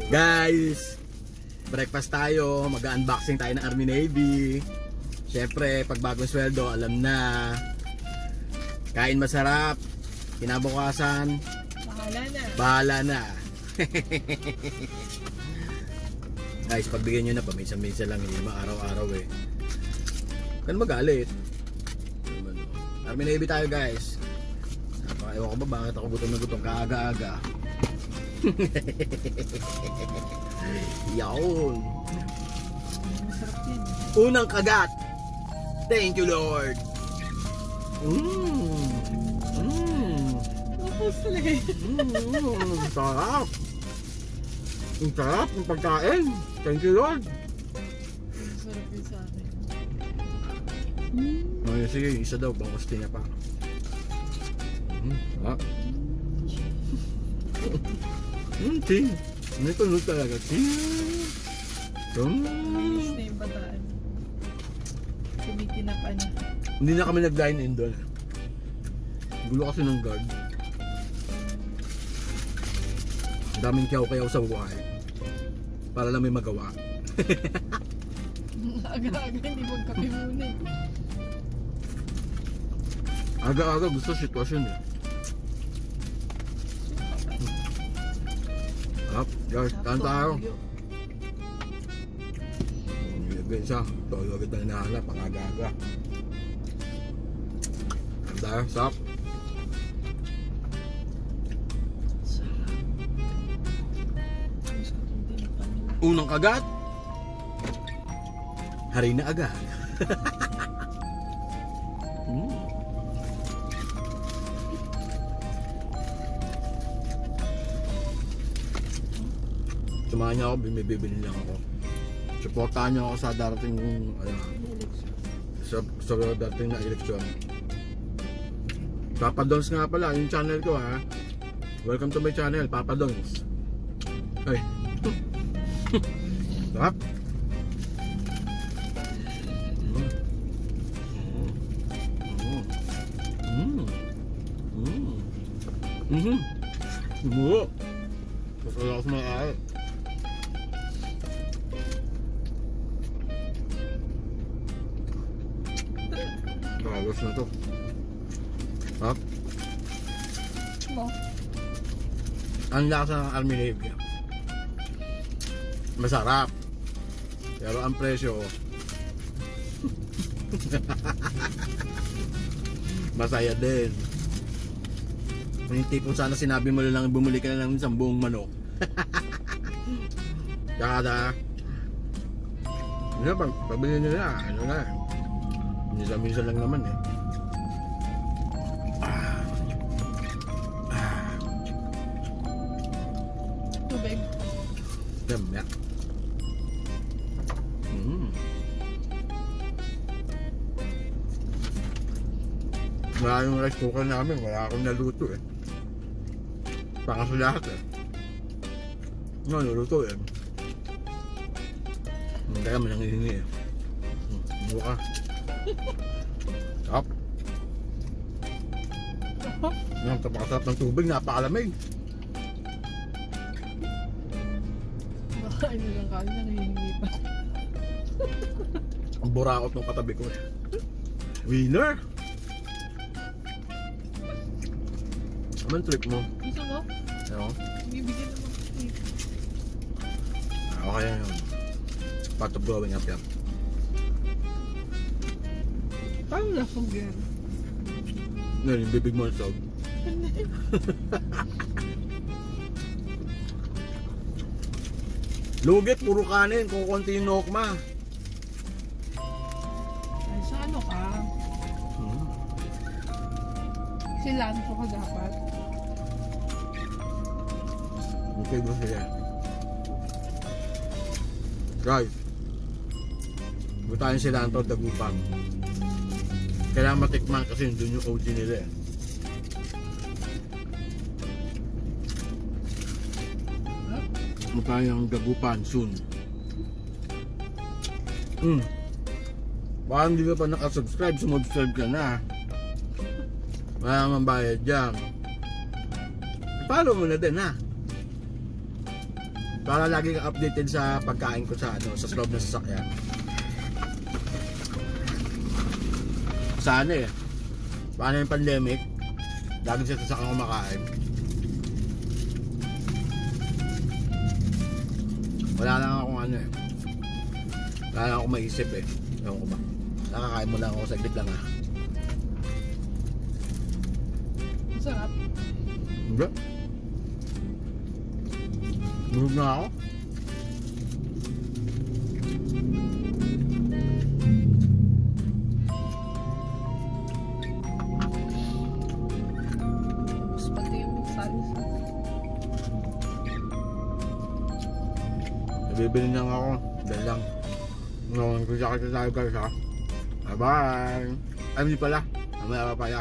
Guys, breakfast tayo, mag-unboxing tayo ng Army Navy. Syempre, pag bagong sweldo, alam na. Kain masarap, kinabukasan, bahala na. Guys, pagbigyan nyo na, paminsan-minsan lang, hindi naman araw-araw eh. Kan magalit. Army Navy tayo guys. Ewan ko ba bakit ako gutom na gutom kaaga-aga. Yawn. Masarap yan. Unang kagat. Thank you Lord. Tapos talaga yun. Sarap. Ang sarap ng pagkain. Thank you Lord. Masarap yun sa akin. Ay, sige, isa daw, bangos niya pa. Ting. Nito talaga. Ting. Miss na yung bataan. Tumitinapa niya. Hindi na kami nag-dine in doon. Gulo kasi ng guard. Ang daming kiyaw-kayaw sa buhay. Para lang may magawa. Aga-aga, hindi magkape muna eh. Aga-aga gusto sitwasyon eh. Up, guys, kain tayo. Ibigay siya. Toyo agad na hinahanap, ang aga-aga. Kain tayo, sap. Unang kagat. Hari na agad. Samahan niyo ako, bibili lang ako. Supportahan niyo ako sa darating sa darating na eleksyon. Papa Dons nga pala, yung channel ko ha. Welcome to my channel, Papa Dons. Hey. Sarap. Mas wala ako sa mga ay. Bagus na to. Hap. Mo. Ang lasa ng Army Navy. Masarap. Pero ang presyo masaya din. Yung tipong sana sinabi mo lang bumuli ka na lang ng buong manok. Kada pabili nyo na, ano na, minsan lang naman eh. Tubig. Dami. Wala yung rice cooker namin, wala akong naluto eh. Baka sa lahat eh. No, naluto eh. Teka, may nangihingi eh. Buka. Stop. Napakasarap ng tubig, napakalamig. Baka ano lang kami, nangihingi pa. Ang buraot ng katabi ko eh. Winner! Anong trip mo? Gusto mo? Ano? Bibigyan naman ko eh. Okay yan yun. Part of growing up yan. Paano na kung gano'n? Ngayon, yung bibig mo ang sog. Lugit, puro kanin. Kung konti yung nokma. Ay, sa ano ka? Cilantro ka dapat. Okay, bro, sige. Guys, buta tayong cilantro dagupang. Kailangan matikman kasi doon yung OG nila eh. Magkayang dagupan soon. Baka hindi ka pa nakasubscribe, sumubscribe ka na. Wala naman bayad dyan. Follow mo na din ha. Para lagi kang updated sa pagkain ko sa ano, sa loob ng sasakyan. Sana eh. Paano yung pandemic? Lagi sa sasakyan kumakain. Wala lang akong ano eh. Wala lang akong maisip eh. Ewan ko ba. Nakakain mo lang ako saglit lang ah. Masarap. Hindi. Bulog na ako. Tapos pati yung salsa. Bibili lang ako. Dahil lang. Ngayon kung sakit tayo guys ha. Bye bye. Ay hindi pala. Mamaya pa pala.